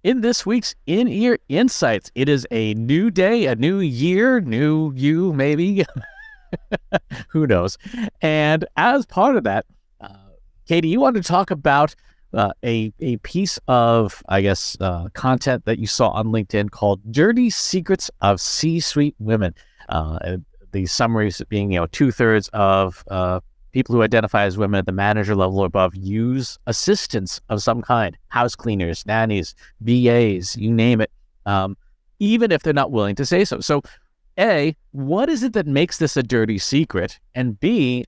In this week's In-Ear Insights. It is a new day, a new year, new you, maybe. Who knows? And as part of that, Katie, you wanted to talk about a piece of, content that you saw on LinkedIn called Dirty Secrets of C-Suite Women. The summaries being, 2/3 of people who identify as women at the manager level or above use assistants of some kind, house cleaners, nannies, VAs, you name it, even if they're not willing to say so. So, A, what is it that makes this a dirty secret? And B,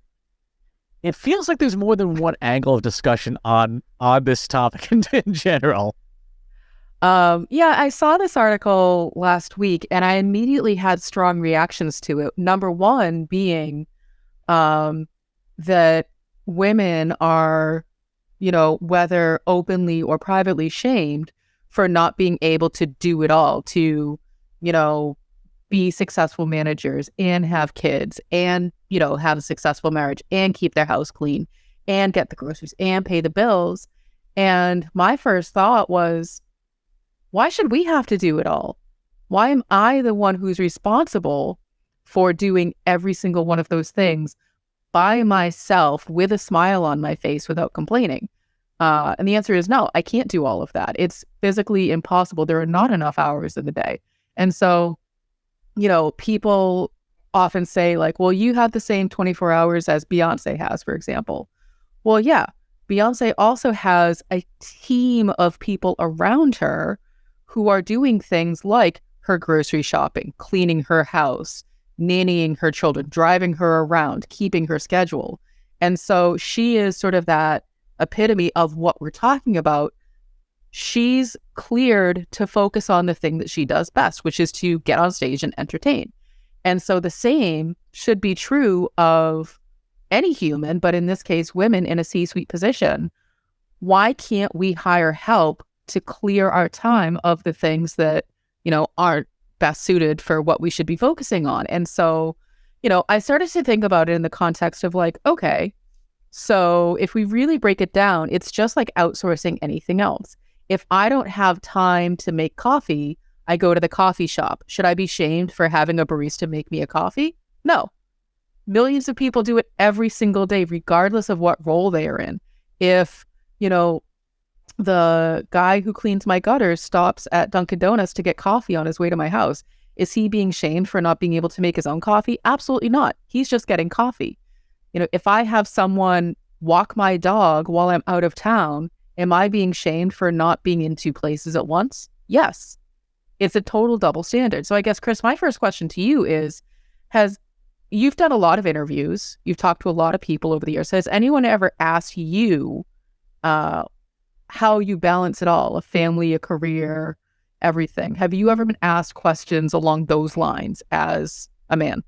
it feels like there's more than one angle of discussion on this topic in general. I saw this article last week and I immediately had strong reactions to it. Number one being that women are, whether openly or privately shamed for not being able to do it all, to, be successful managers and have kids and, have a successful marriage and keep their house clean and get the groceries and pay the bills. And my first thought was, why should we have to do it all? Why am I the one who's responsible for doing every single one of those things by myself with a smile on my face without complaining? And the answer is no, I can't do all of that. It's physically impossible. There are not enough hours in the day. And so, people often say like, well, you have the same 24 hours as Beyonce has, for example. Well, yeah, Beyonce also has a team of people around her who are doing things like her grocery shopping, cleaning her house, nannying her children, driving her around, keeping her schedule. And so she is sort of that epitome of what we're talking about. She's cleared to focus on the thing that she does best, which is to get on stage and entertain. And so the same should be true of any human, but in this case, women in a C-suite position. Why can't we hire help to clear our time of the things that, aren't best suited for what we should be focusing on? And so, I started to think about it in the context of like, okay, so if we really break it down, it's just like outsourcing anything else. If I don't have time to make coffee, I go to the coffee shop. Should I be shamed for having a barista make me a coffee? No. Millions of people do it every single day, regardless of what role they are in. If, the guy who cleans my gutters stops at Dunkin' Donuts to get coffee on his way to my house, is he being shamed for not being able to make his own coffee? Absolutely not. He's just getting coffee. If I have someone walk my dog while I'm out of town, am I being shamed for not being in two places at once? Yes. It's a total double standard. So I guess, Chris, my first question to you is, you've done a lot of interviews, you've talked to a lot of people over the years. Has anyone ever asked you how you balance it all, a family, a career, everything? Have you ever been asked questions along those lines as a man?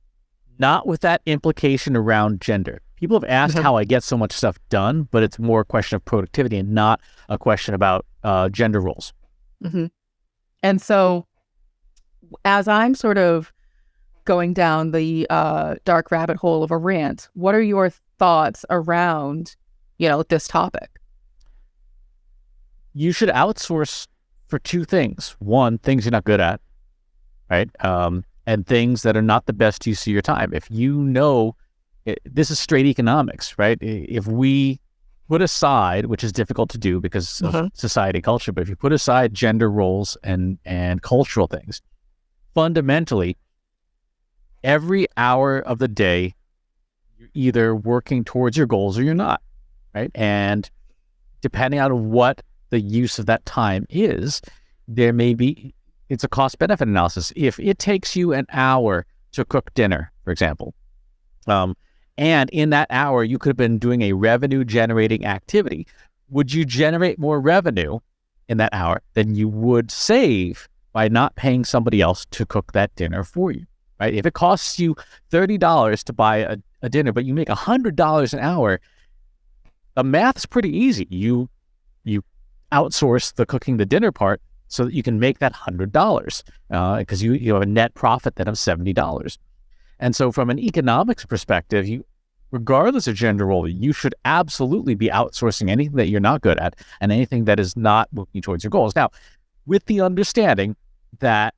Not with that implication around gender. People have asked how I get so much stuff done, but it's more a question of productivity and not a question about gender roles. Mm-hmm. And so as I'm sort of going down the dark rabbit hole of a rant, what are your thoughts around, this topic? You should outsource for two things. One, things you're not good at, right? And things that are not the best use of your time. If this is straight economics, right? If we put aside, which is difficult to do because of society culture, but if you put aside gender roles and cultural things, fundamentally, every hour of the day, you're either working towards your goals or you're not, right? And depending on what the use of that time is, it's a cost-benefit analysis. If it takes you an hour to cook dinner, for example, and in that hour, you could have been doing a revenue-generating activity, would you generate more revenue in that hour than you would save by not paying somebody else to cook that dinner for you, right? If it costs you $30 to buy a dinner, but you make $100 an hour, the math's pretty easy. You outsource the cooking the dinner part so that you can make that $100 because you have a net profit then of $70. And so from an economics perspective, regardless of gender role, you should absolutely be outsourcing anything that you're not good at and anything that is not working towards your goals. Now, with the understanding that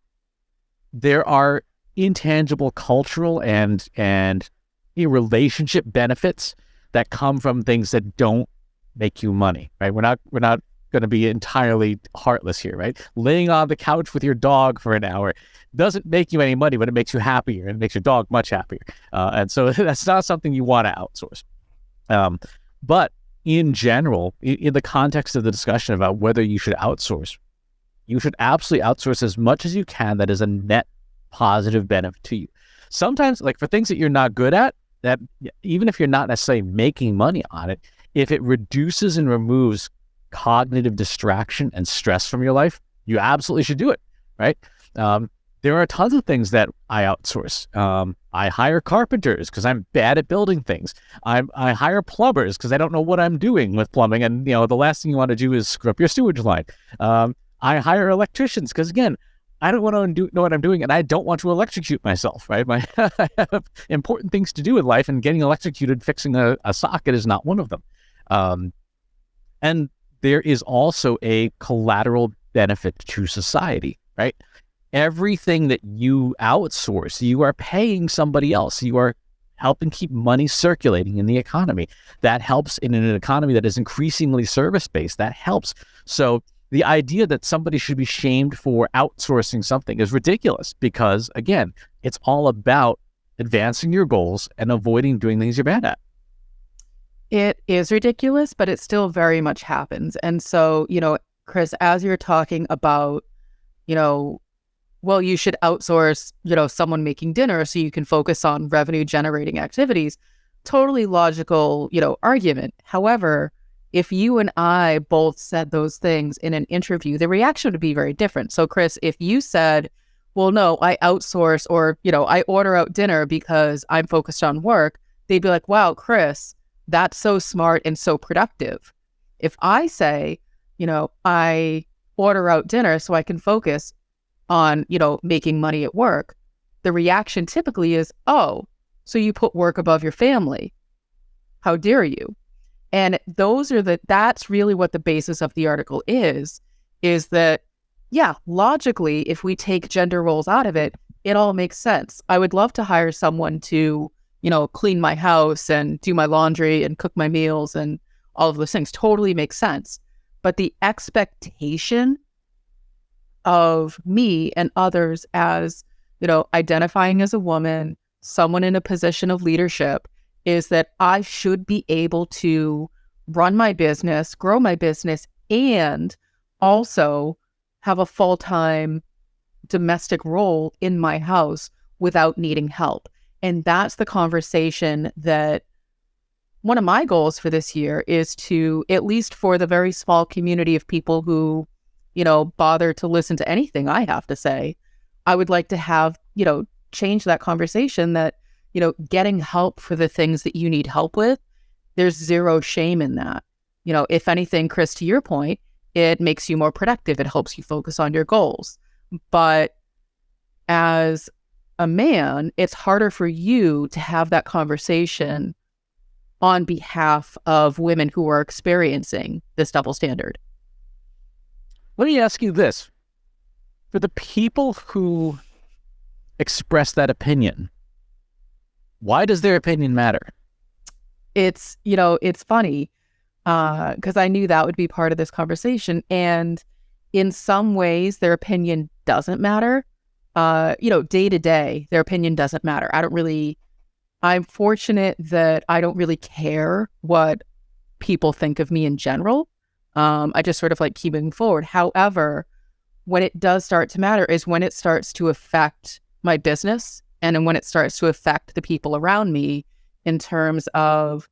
there are intangible cultural and relationship benefits that come from things that don't make you money, right? We're not going to be entirely heartless here, right? Laying on the couch with your dog for an hour doesn't make you any money, but it makes you happier and it makes your dog much happier. And so that's not something you want to outsource. But in general, in the context of the discussion about whether you should outsource, you should absolutely outsource as much as you can that is a net positive benefit to you. Sometimes, like for things that you're not good at, that even if you're not necessarily making money on it, if it reduces and removes cognitive distraction and stress from your life, you absolutely should do it, right? There are tons of things that I outsource. I hire carpenters because I'm bad at building things. I hire plumbers because I don't know what I'm doing with plumbing, and the last thing you want to do is screw up your sewage line. I hire electricians because, again, I don't want to know what I'm doing, and I don't want to electrocute myself, right? I have important things to do in life, and getting electrocuted fixing a socket is not one of them. And there is also a collateral benefit to society, right? Everything that you outsource, you are paying somebody else. You are helping keep money circulating in the economy. That helps in an economy that is increasingly service-based. That helps. So the idea that somebody should be shamed for outsourcing something is ridiculous because, again, it's all about advancing your goals and avoiding doing things you're bad at. It is ridiculous, but it still very much happens. And so, Chris, as you're talking about, well, you should outsource, someone making dinner so you can focus on revenue generating activities. Totally logical, argument. However, if you and I both said those things in an interview, the reaction would be very different. So, Chris, if you said, well, no, I outsource or, I order out dinner because I'm focused on work, they'd be like, wow, Chris, that's so smart and so productive. If I say, I order out dinner so I can focus on, making money at work, the reaction typically is, oh, so you put work above your family. How dare you? And that's really what the basis of the article is that, yeah, logically, if we take gender roles out of it, it all makes sense. I would love to hire someone to, clean my house and do my laundry and cook my meals and all of those things. Totally makes sense. But the expectation of me and others as, identifying as a woman, someone in a position of leadership, is that I should be able to run my business, grow my business, and also have a full-time domestic role in my house without needing help. And that's the conversation that one of my goals for this year is to, at least for the very small community of people who, bother to listen to anything I have to say, I would like to have, change that conversation that, getting help for the things that you need help with, there's zero shame in that. If anything, Chris, to your point, it makes you more productive. It helps you focus on your goals. But as a man, it's harder for you to have that conversation on behalf of women who are experiencing this double standard. Let me ask you this. For the people who express that opinion, why does their opinion matter? It's funny because I knew that would be part of this conversation. And in some ways, their opinion doesn't matter. Day to day, their opinion doesn't matter. I'm fortunate that I don't really care what people think of me in general. I just sort of keep moving forward. However, when it does start to matter is when it starts to affect my business and when it starts to affect the people around me in terms of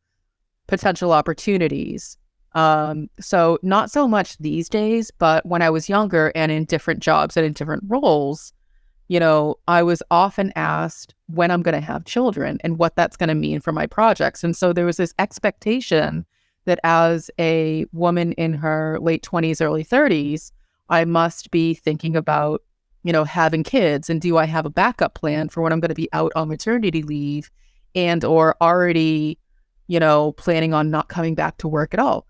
potential opportunities. So not so much these days, but when I was younger and in different jobs and in different roles, I was often asked when I'm going to have children and what that's going to mean for my projects. And so there was this expectation that as a woman in her late 20s, early 30s, I must be thinking about, having kids, and do I have a backup plan for when I'm going to be out on maternity leave and or already, planning on not coming back to work at all.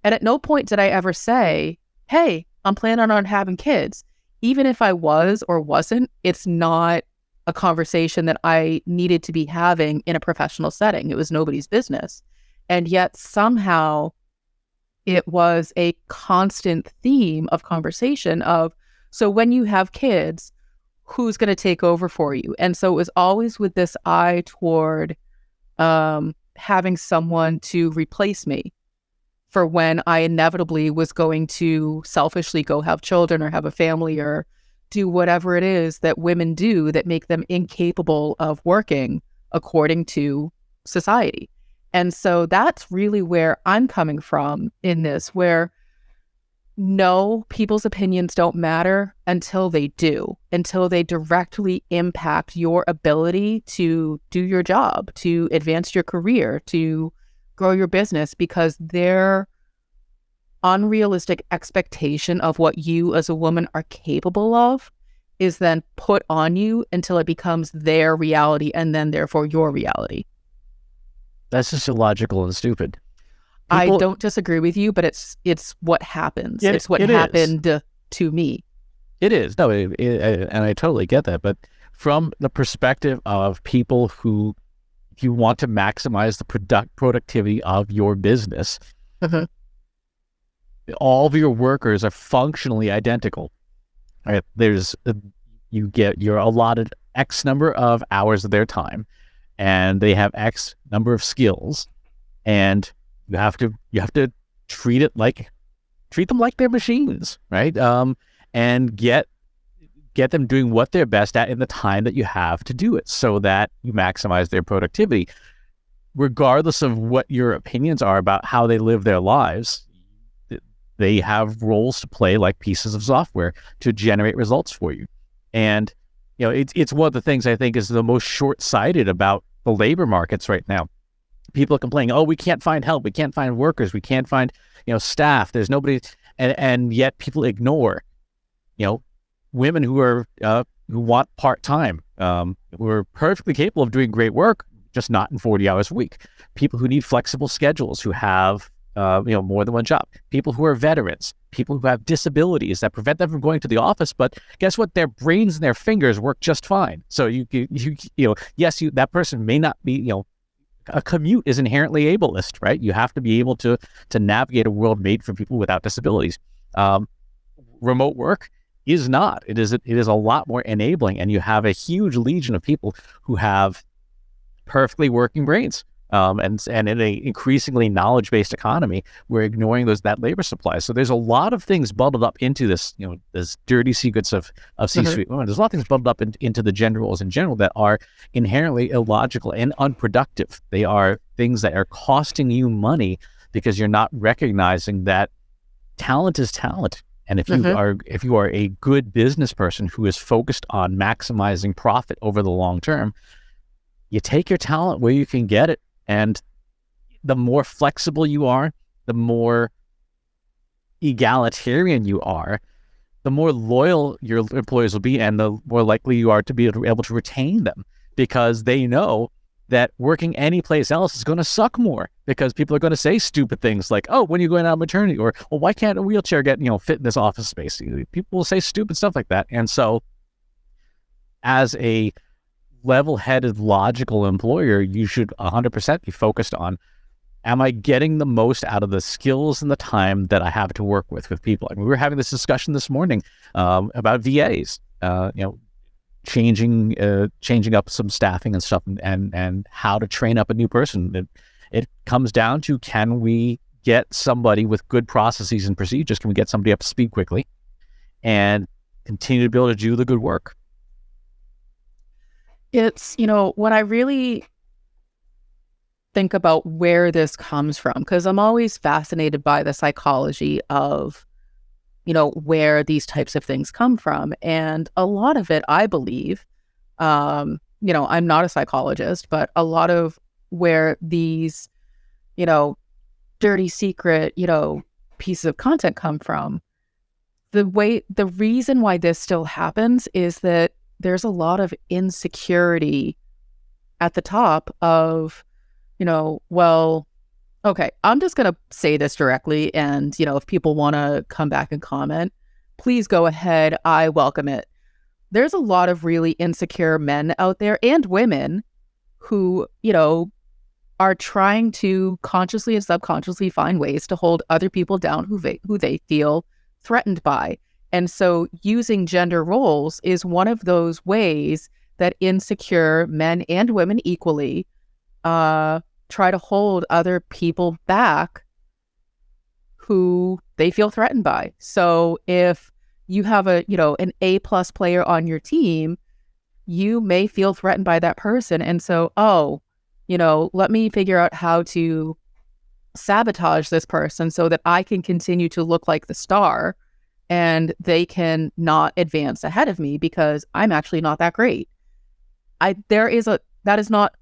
And at no point did I ever say, hey, I'm planning on having kids. Even if I was or wasn't, it's not a conversation that I needed to be having in a professional setting. It was nobody's business. And yet somehow it was a constant theme of conversation of, so when you have kids, who's going to take over for you? And so it was always with this eye toward having someone to replace me for when I inevitably was going to selfishly go have children or have a family or do whatever it is that women do that make them incapable of working according to society. And so that's really where I'm coming from in this, where no, people's opinions don't matter until they do, until they directly impact your ability to do your job, to advance your career, to grow your business, because their unrealistic expectation of what you as a woman are capable of is then put on you until it becomes their reality and then therefore your reality. That's just illogical and stupid. I don't disagree with you, but it's what happens. It's what happened to me. It is. No, and I totally get that. But from the perspective of people who, if you want to maximize the productivity of your business, all of your workers are functionally identical. Right? You're allotted X number of hours of their time, and they have X number of skills, and you have to treat them like they're machines, right? And get them doing what they're best at in the time that you have to do it, so that you maximize their productivity, regardless of what your opinions are about how they live their lives. They have roles to play like pieces of software to generate results for you. And it's one of the things I think is the most short-sighted about the labor markets right now. People are complaining, oh, we can't find help, we can't find workers, we can't find staff, there's nobody, and yet people ignore women who want part-time, who are perfectly capable of doing great work, just not in 40 hours a week. People who need flexible schedules, who have more than one job. People who are veterans, people who have disabilities that prevent them from going to the office, but guess what? Their brains and their fingers work just fine. So that person may not be, a commute is inherently ableist, right? You have to be able to navigate a world made for people without disabilities. Remote work is not. It is a lot more enabling, and you have a huge legion of people who have perfectly working brains. And in an increasingly knowledge-based economy, we're ignoring that labor supply. So there's a lot of things bundled up into this, this dirty secrets of C-suite women. There's a lot of things bundled up into the gender roles in general that are inherently illogical and unproductive. They are things that are costing you money because you're not recognizing that talent is talent. And if you are a good business person who is focused on maximizing profit over the long term, you take your talent where you can get it. And the more flexible you are, the more egalitarian you are, the more loyal your employees will be, and the more likely you are to be able to retain them, because they know that working any place else is going to suck more, because people are going to say stupid things like, oh, when are you going out on maternity? Or, well, why can't a wheelchair get, fit in this office space? People will say stupid stuff like that. And so as a level-headed, logical employer, you should 100% be focused on, am I getting the most out of the skills and the time that I have to work with people? I mean, we were having this discussion this morning about VAs, changing up some staffing and stuff, and how to train up a new person. It comes down to, can we get somebody with good processes and procedures? Can we get somebody up to speed quickly and continue to be able to do the good work? It's, when I really think about where this comes from, because I'm always fascinated by the psychology of, where these types of things come from. And a lot of it, I believe, I'm not a psychologist, but a lot of where these, dirty secret, pieces of content come from, the reason why this still happens is that there's a lot of insecurity at the top of, well, okay, I'm just going to say this directly. And, if people want to come back and comment, please go ahead. I welcome it. There's a lot of really insecure men out there and women who, are trying to consciously and subconsciously find ways to hold other people down who they feel threatened by. And so using gender roles is one of those ways that insecure men and women equally try to hold other people back who they feel threatened by. So if you have an A+ player on your team, you may feel threatened by that person. And so, let me figure out how to sabotage this person so that I can continue to look like the star and they can not advance ahead of me because I'm actually not that great. That is not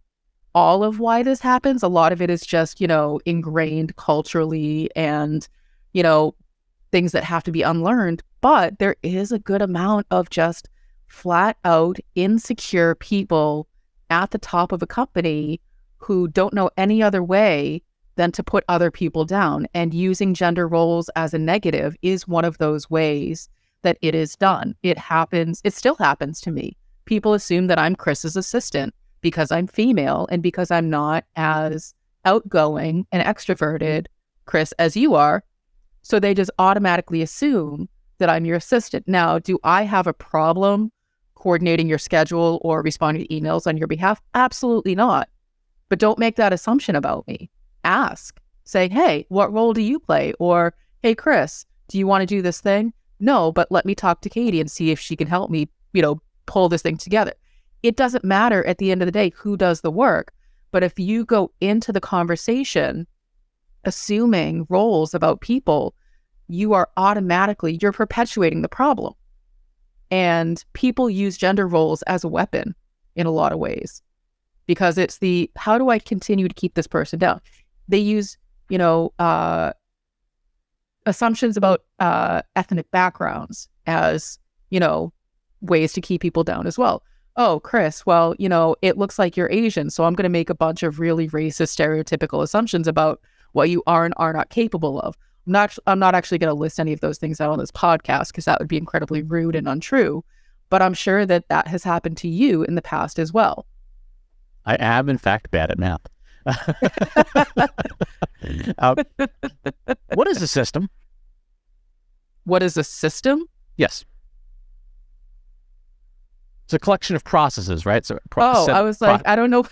all of why this happens. A lot of it is just, ingrained culturally and, things that have to be unlearned. But there is a good amount of just flat out insecure people at the top of a company who don't know any other way than to put other people down. And using gender roles as a negative is one of those ways that it is done. It happens. It still happens to me. People assume that I'm Chris's assistant because I'm female and because I'm not as outgoing and extroverted, Chris, as you are. So they just automatically assume that I'm your assistant. Now, do I have a problem coordinating your schedule or responding to emails on your behalf? Absolutely not. But don't make that assumption about me. Ask. Say, hey, what role do you play? Or, hey, Chris, do you want to do this thing? No, but let me talk to Katie and see if she can help me, pull this thing together. It doesn't matter at the end of the day who does the work. But if you go into the conversation assuming roles about people, you're perpetuating the problem. And people use gender roles as a weapon in a lot of ways because it's how do I continue to keep this person down? They use, assumptions about ethnic backgrounds as, ways to keep people down as well. Oh, Chris, well, it looks like you're Asian, so I'm going to make a bunch of really racist, stereotypical assumptions about what you are and are not capable of. I'm not actually going to list any of those things out on this podcast because that would be incredibly rude and untrue. But I'm sure that has happened to you in the past as well. I am, in fact, bad at math. What is a system? What is a system? Yes. It's a collection of processes, right? So I was like, I don't know.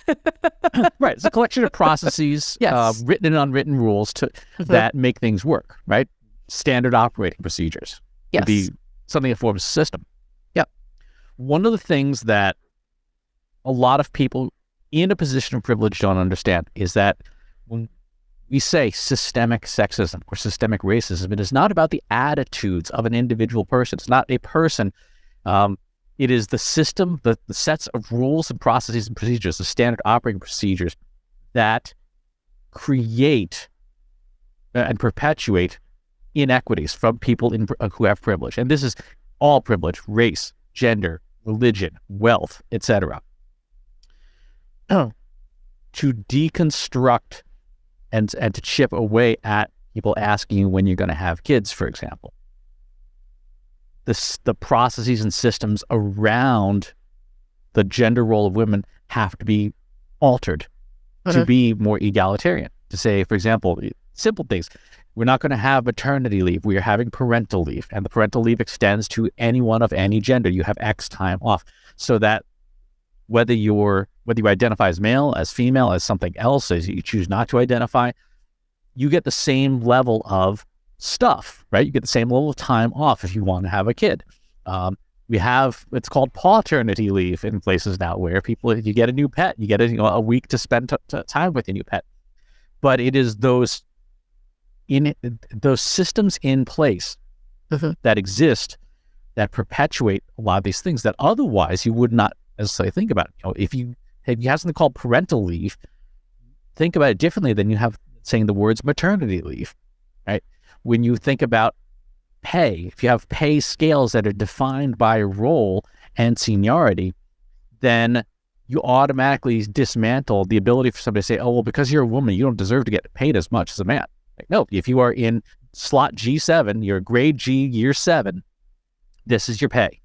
Right. It's a collection of processes, yes. Written and unwritten rules that make things work, right? Standard operating procedures. Yes. Would be something that forms a system. Yep. One of the things that a lot of people in a position of privilege don't understand is that when we say systemic sexism or systemic racism, it is not about the attitudes of an individual person. It's not a person. It is the system, the sets of rules and processes and procedures, the standard operating procedures that create and perpetuate inequities from people who have privilege. And this is all privilege: race, gender, religion, wealth, etc. To deconstruct and to chip away at people asking you when you're going to have kids, for example. The processes and systems around the gender role of women have to be altered to be more egalitarian. To say, for example, simple things. We're not going to have maternity leave. We are having parental leave, and the parental leave extends to anyone of any gender. You have X time off, so that whether you identify as male, as female, as something else, as you choose not to identify, you get the same level of stuff, right? You get the same level of time off if you want to have a kid. We have, it's called paternity leave in places now, where people, if you get a new pet, you get a week to spend time with your new pet. But it is those systems in place that exist that perpetuate a lot of these things that otherwise you would not necessarily think about. If you have something called parental leave, think about it differently than you have saying the words maternity leave, right? When you think about pay, if you have pay scales that are defined by role and seniority, then you automatically dismantle the ability for somebody to say, oh, well, because you're a woman, you don't deserve to get paid as much as a man. Like, no, if you are in slot G7, you're grade G, year 7, this is your pay,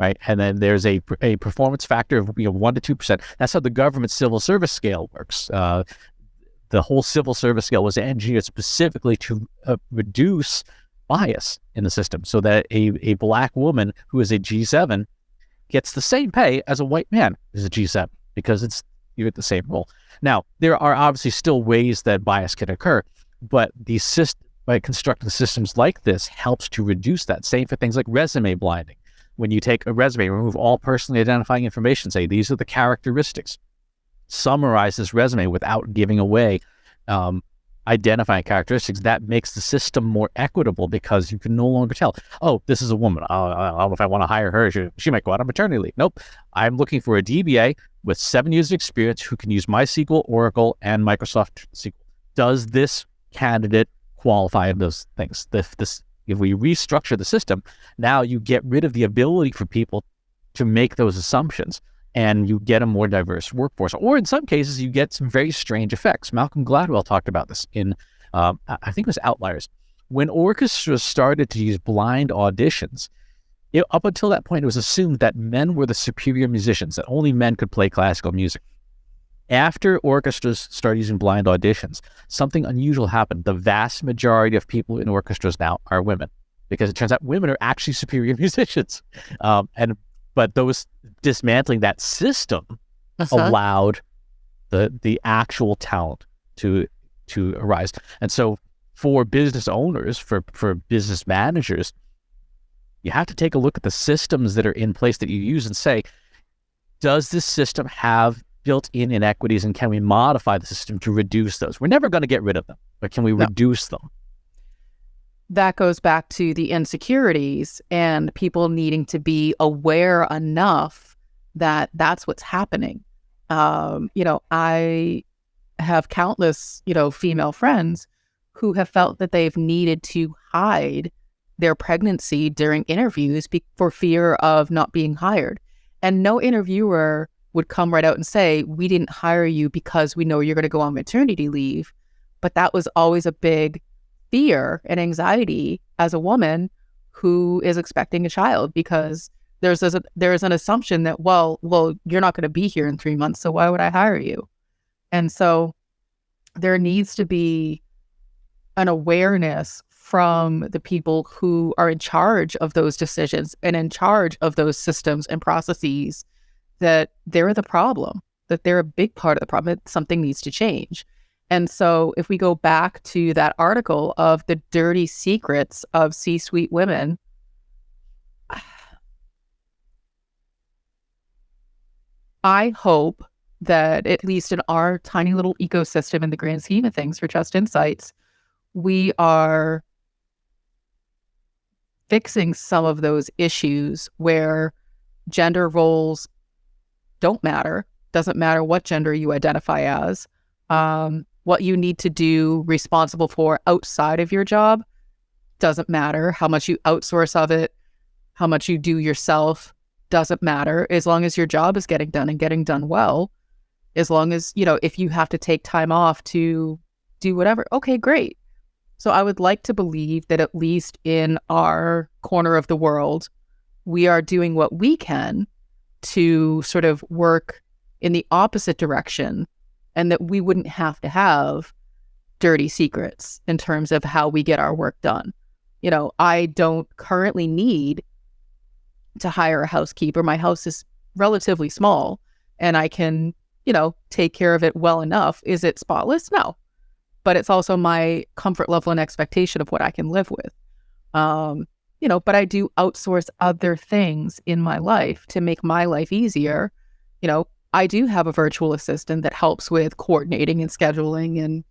right? And then there's a performance factor of 1 to 2%. That's how the government civil service scale works. The whole civil service scale was engineered specifically to reduce bias in the system, so that a black woman who is a G7 gets the same pay as a white man who's a G7, because you're at the same role. Now, there are obviously still ways that bias can occur, but by constructing systems like this helps to reduce that. Same for things like resume blinding. When you take a resume, remove all personally identifying information, say these are the characteristics, summarize this resume without giving away identifying characteristics, that makes the system more equitable, because you can no longer tell, oh, this is a woman. I don't know if I want to hire her. She might go out on maternity leave. Nope. I'm looking for a DBA with 7 years of experience who can use MySQL, Oracle, and Microsoft SQL. Does this candidate qualify in those things? If we restructure the system, now you get rid of the ability for people to make those assumptions, and you get a more diverse workforce. Or in some cases, you get some very strange effects. Malcolm Gladwell talked about this in, I think it was Outliers. When orchestras started to use blind auditions, up until that point, it was assumed that men were the superior musicians, that only men could play classical music. After orchestras started using blind auditions, something unusual happened. The vast majority of people in orchestras now are women, because it turns out women are actually superior musicians. But those dismantling that system allowed the actual talent to arise. And so for business owners, for business managers, you have to take a look at the systems that are in place that you use and say, does this system have built-in inequities, and can we modify the system to reduce those? We're never going to get rid of them, but can we reduce them? That goes back to the insecurities and people needing to be aware enough that that's what's happening. I have countless, female friends who have felt that they've needed to hide their pregnancy during interviews for fear of not being hired. And no interviewer would come right out and say, we didn't hire you because we know you're going to go on maternity leave. But that was always a big fear and anxiety as a woman who is expecting a child, because there's an assumption that, well, you're not going to be here in 3 months, so why would I hire you? And so there needs to be an awareness from the people who are in charge of those decisions and in charge of those systems and processes that they're the problem, that they're a big part of the problem, that something needs to change. And so if we go back to that article of the dirty secrets of C-suite women, I hope that at least in our tiny little ecosystem in the grand scheme of things for Just Insights, we are fixing some of those issues where gender roles don't matter. Doesn't matter what gender you identify as. What you need to do responsible for outside of your job doesn't matter. How much you outsource of it, how much you do yourself doesn't matter, as long as your job is getting done and getting done well. As long as, if you have to take time off to do whatever, okay, great. So I would like to believe that at least in our corner of the world, we are doing what we can to sort of work in the opposite direction, and that we wouldn't have to have dirty secrets in terms of how we get our work done. I don't currently need to hire a housekeeper. My house is relatively small and I can, take care of it well enough. Is it spotless? No. But it's also my comfort level and expectation of what I can live with. But I do outsource other things in my life to make my life easier. I do have a virtual assistant that helps with coordinating and scheduling and,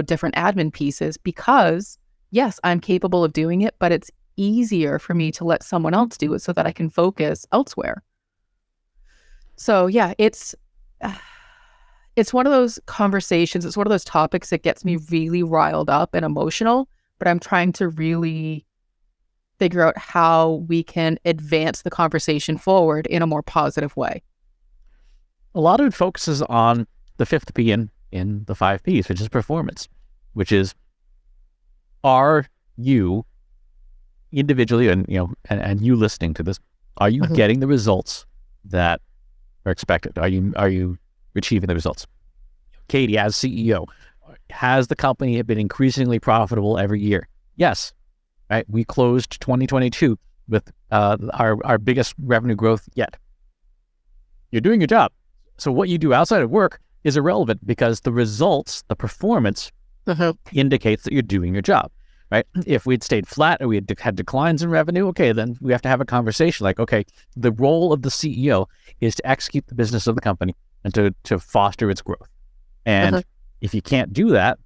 different admin pieces, because yes, I'm capable of doing it, but it's easier for me to let someone else do it so that I can focus elsewhere. So yeah, it's one of those conversations. It's one of those topics that gets me really riled up and emotional, but I'm trying to really figure out how we can advance the conversation forward in a more positive way. A lot of it focuses on the fifth P in the 5 Ps, which is performance, which is, are you individually, and and you listening to this, are you getting the results that are expected? Are you achieving the results? Katie, as CEO, has the company been increasingly profitable every year? Yes. Right. We closed 2022 with our biggest revenue growth yet. You're doing your job. So what you do outside of work is irrelevant, because the results, the performance indicates that you're doing your job, right? If we'd stayed flat or we had declines in revenue, okay, then we have to have a conversation like, okay, the role of the CEO is to execute the business of the company and to foster its growth. And if you can't do that,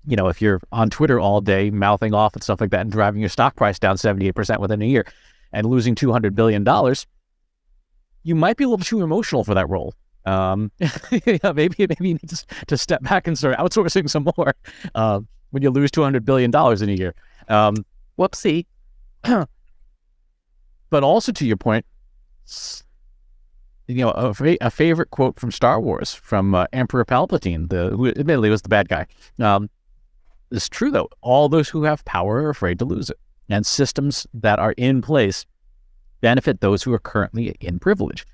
if you're on Twitter all day mouthing off and stuff like that and driving your stock price down 78% within a year and losing $200 billion, you might be a little too emotional for that role. Maybe you need to step back and start outsourcing some more when you lose $200 billion in a year. Whoopsie. But also, to your point, a favorite quote from Star Wars from Emperor Palpatine, who admittedly was the bad guy. It's true, though. All those who have power are afraid to lose it. And systems that are in place benefit those who are currently in privilege.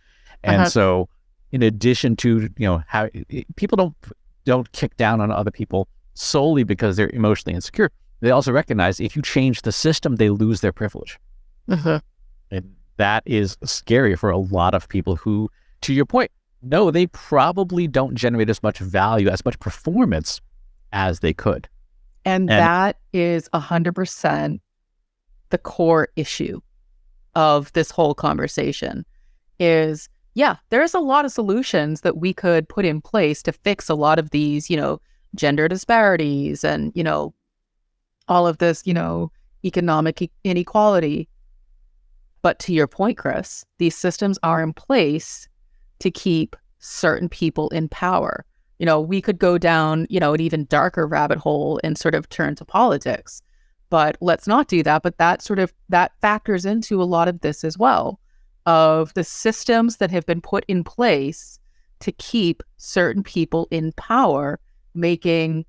And so, in addition to, how people don't kick down on other people solely because they're emotionally insecure, they also recognize if you change the system, they lose their privilege. And that is scary for a lot of people who, to your point, no, they probably don't generate as much value, as much performance as they could. And that is 100% the core issue of this whole conversation is, there's a lot of solutions that we could put in place to fix a lot of these, gender disparities and, all of this, economic inequality. But to your point, Chris, these systems are in place to keep certain people in power. We could go down, an even darker rabbit hole and sort of turn to politics, but let's not do that. But that factors into a lot of this as well, of the systems that have been put in place to keep certain people in power, making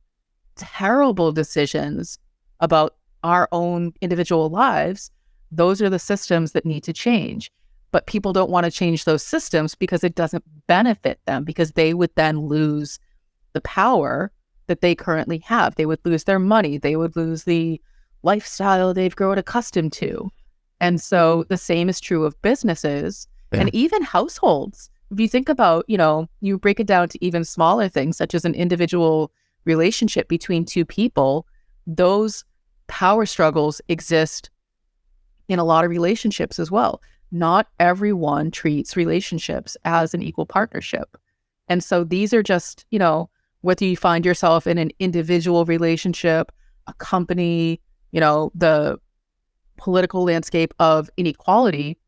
terrible decisions about our own individual lives. Those are the systems that need to change. But people don't want to change those systems because it doesn't benefit them, because they would then lose the power that they currently have. They would lose their money. They would lose the lifestyle they've grown accustomed to. And so the same is true of businesses and even households. If you think about, you break it down to even smaller things, such as an individual relationship between two people, those power struggles exist in a lot of relationships as well. Not everyone treats relationships as an equal partnership. And so these are just, whether you find yourself in an individual relationship, a company, the political landscape of inequality,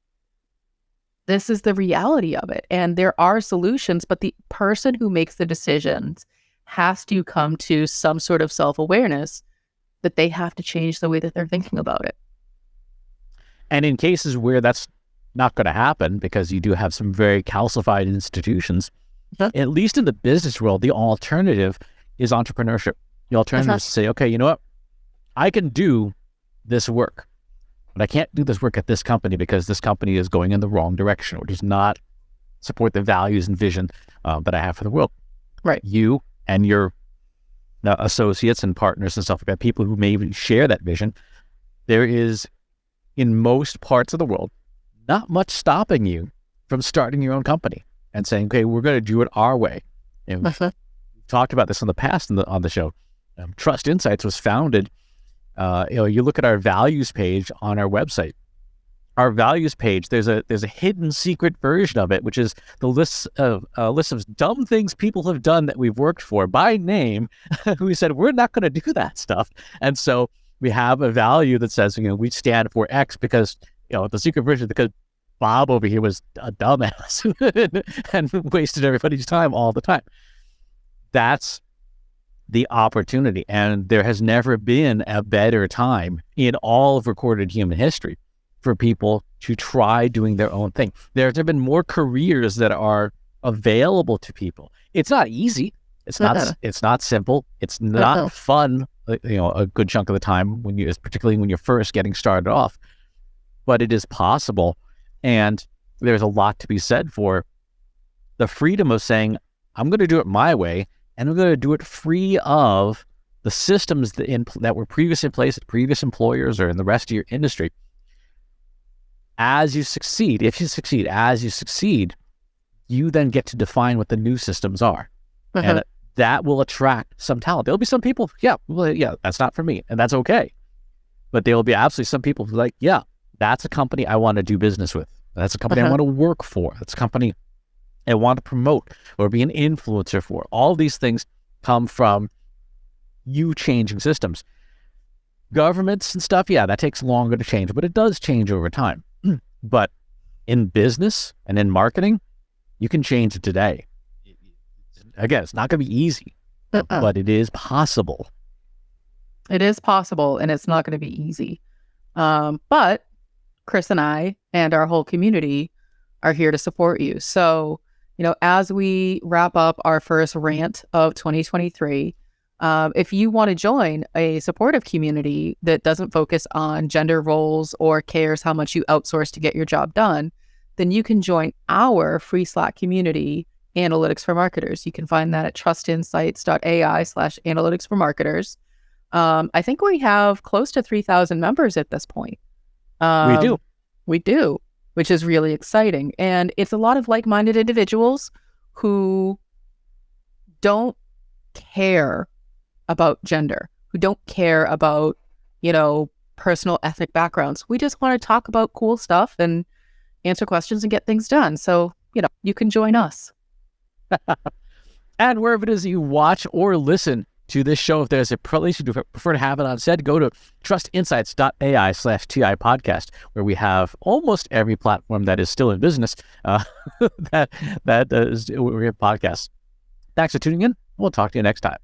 this is the reality of it. And there are solutions, but the person who makes the decisions has to come to some sort of self-awareness that they have to change the way that they're thinking about it. And in cases where that's not going to happen, because you do have some very calcified institutions, at least in the business world, the alternative is entrepreneurship. The alternative is to say, okay, you know what? I can do this work, but I can't do this work at this company because this company is going in the wrong direction or does not support the values and vision that I have for the world. Right. You and your associates and partners and stuff like that, people who maybe share that vision, there is, in most parts of the world, not much stopping you from starting your own company and saying, okay, we're going to do it our way. And we've talked about this in the past on the show. Trust Insights was founded, you look at our values page on our website. Our values page, there's a hidden secret version of it, which is the list of dumb things people have done that we've worked for by name. We said, we're not going to do that stuff. And so we have a value that says, we stand for X because, the secret version, because Bob over here was a dumbass and wasted everybody's time all the time. That's the opportunity. And there has never been a better time in all of recorded human history for people to try doing their own thing. There have been more careers that are available to people. It's not easy. It's not simple. It's not fun a good chunk of the time particularly when you're first getting started off. But it is possible, and there's a lot to be said for the freedom of saying, I'm going to do it my way, and I'm going to do it free of the systems that were previously in place at previous employers or in the rest of your industry. As you succeed, you then get to define what the new systems are. And that will attract some talent. There'll be some people, that's not for me, and that's okay. But there will be absolutely some people who are like, yeah, that's a company I want to do business with. That's a company I want to work for. That's a company I want to promote or be an influencer for. All these things come from you changing systems. Governments and stuff, that takes longer to change, but it does change over time. But in business and in marketing, you can change it today. Again, it's not going to be easy, but it is possible. It is possible, and it's not going to be easy. But Chris and I and our whole community are here to support you. So, as we wrap up our first rant of 2023, if you want to join a supportive community that doesn't focus on gender roles or cares how much you outsource to get your job done, then you can join our free Slack community, Analytics for Marketers. You can find that at trustinsights.ai/analytics for marketers. I think we have close to 3,000 members at this point. We do, which is really exciting. And it's a lot of like-minded individuals who don't care about gender, who don't care about, personal ethnic backgrounds. We just want to talk about cool stuff and answer questions and get things done. So, you can join us. And wherever it is you watch or listen to this show, if there's a place you prefer to have it on set, go to trustinsights.ai/TI podcast, where we have almost every platform that is still in business that is we have podcasts. Thanks for tuning in. We'll talk to you next time.